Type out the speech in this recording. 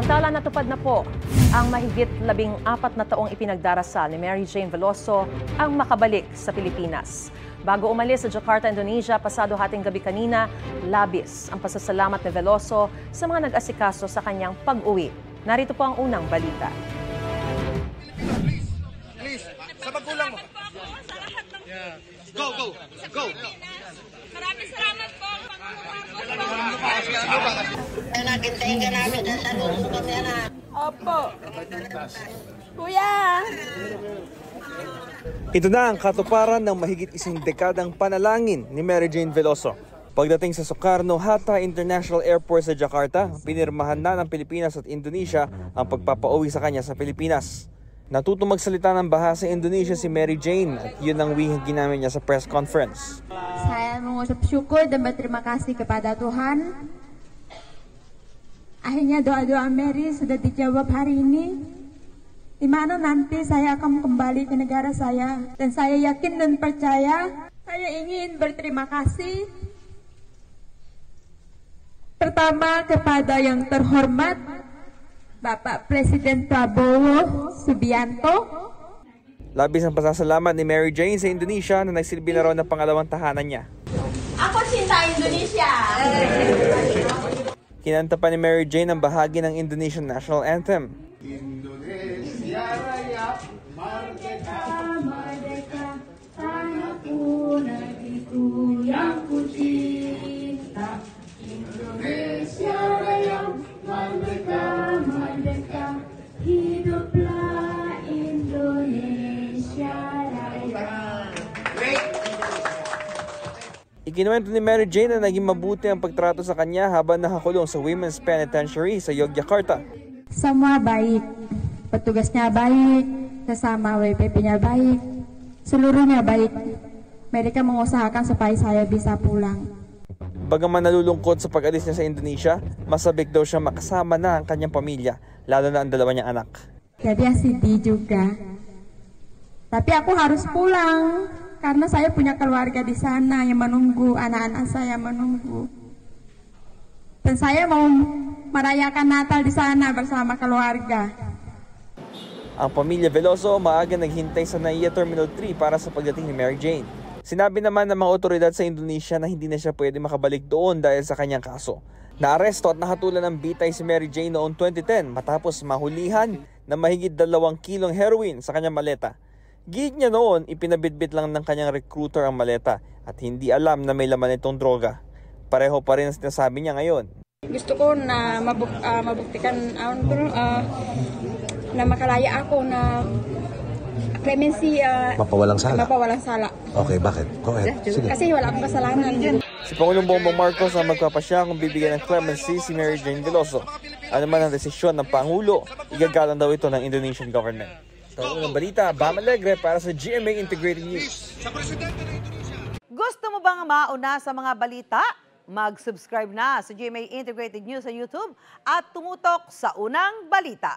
Samantala, natupad na po ang mahigit 14 na taong ipinagdarasal ni Mary Jane Veloso ang makabalik sa Pilipinas. Bago umalis sa Jakarta, Indonesia, pasado hating gabi kanina, labis ang pasasalamat ni Veloso sa mga nag-asikaso sa kanyang pag-uwi. Narito po ang unang balita. Please, sa magulang mo. Yeah. Go. Maraming salamat po, Nagintayin ka namin sa luso kami na. Opo. Kuya! Ito na ang katuparan ng mahigit isang dekadang panalangin ni Mary Jane Veloso. Pagdating sa Soekarno-Hatta International Airport sa Jakarta, pinirmahan na ng Pilipinas at Indonesia ang pagpapauwi sa kanya sa Pilipinas. Natutong magsalita ng bahasa Indonesia si Mary Jane at yun ang wihang ginamit niya sa press conference. Saya mengucap syukur dan berterima kasih kepada Tuhan. Akhirnya doa-doa Mary sudah dijawab hari ini. Di mana nanti saya akan kembali ke negara saya. Dan saya yakin dan percaya, saya ingin berterima kasih. Pertama kepada yang terhormat, Bapak Presiden Prabowo Subianto. Labis ang pasasalamat ni Mary Jane sa Indonesia na nagsilbi na raw ng pangalawang tahanan niya. Ako cinta Indonesia! Kinanta pa ni Mary Jane ang bahagi ng Indonesian National Anthem. Indonesia Raya, Merdeka, Merdeka, tanahku negeriku yang ku cinta. Indonesia Raya, Merdeka, merdeka, hiduplah Indonesia Raya. Ikinuwento ni Mary Jane na naging mabuti ang pagtrato sa kanya habang nakakulong sa Women's Penitentiary sa Yogyakarta. Semua baik, petugasnya baik, sesama WPP-nya baik, seluruhnya baik. Mereka mengusahakan supaya saya bisa pulang. Bagaman nalulungkot sa pag-alis niya sa Indonesia, masabik daw siya makasama na ang kanyang pamilya, lalo na ang dalawa niyang anak. Jadi sedih juga. Tapi aku harus pulang karena saya punya keluarga di sana yang menunggu, anak-anak saya menunggu. Dan saya mau merayakan Natal di sana bersama keluarga. Ang pamilya Veloso maaga naghintay sa NAIA Terminal 3 para sa pagdating ni Mary Jane. Sinabi naman ng mga otoridad sa Indonesia na hindi na siya pwede makabalik doon dahil sa kanyang kaso. Naaresto at nakatulan ng bitay si Mary Jane noong 2010 matapos mahulihan na mahigit 2 kilong heroin sa kanyang maleta. Gid niya noon, ipinabitbit lang ng kanyang recruiter ang maleta at hindi alam na may laman itong droga. Pareho pa rin ang sinasabi niya ngayon. Gusto ko na mabuktikan na makalaya ako na clemency, mapawalang sala. Okay, bakit? Go ahead. Sige. Kasi wala akong kasalanan. Si Pangulong Bongbong Marcos ang magpapasya kung bibigyan ng clemency si Mary Jane Veloso. Ano man ang desisyon ng Pangulo, igagalang daw ito ng Indonesian government. Ito ang balita, Bam Alegre para sa GMA Integrated News. Gusto mo bang mauna sa mga balita? Mag-subscribe na sa GMA Integrated News sa YouTube at tumutok sa unang balita.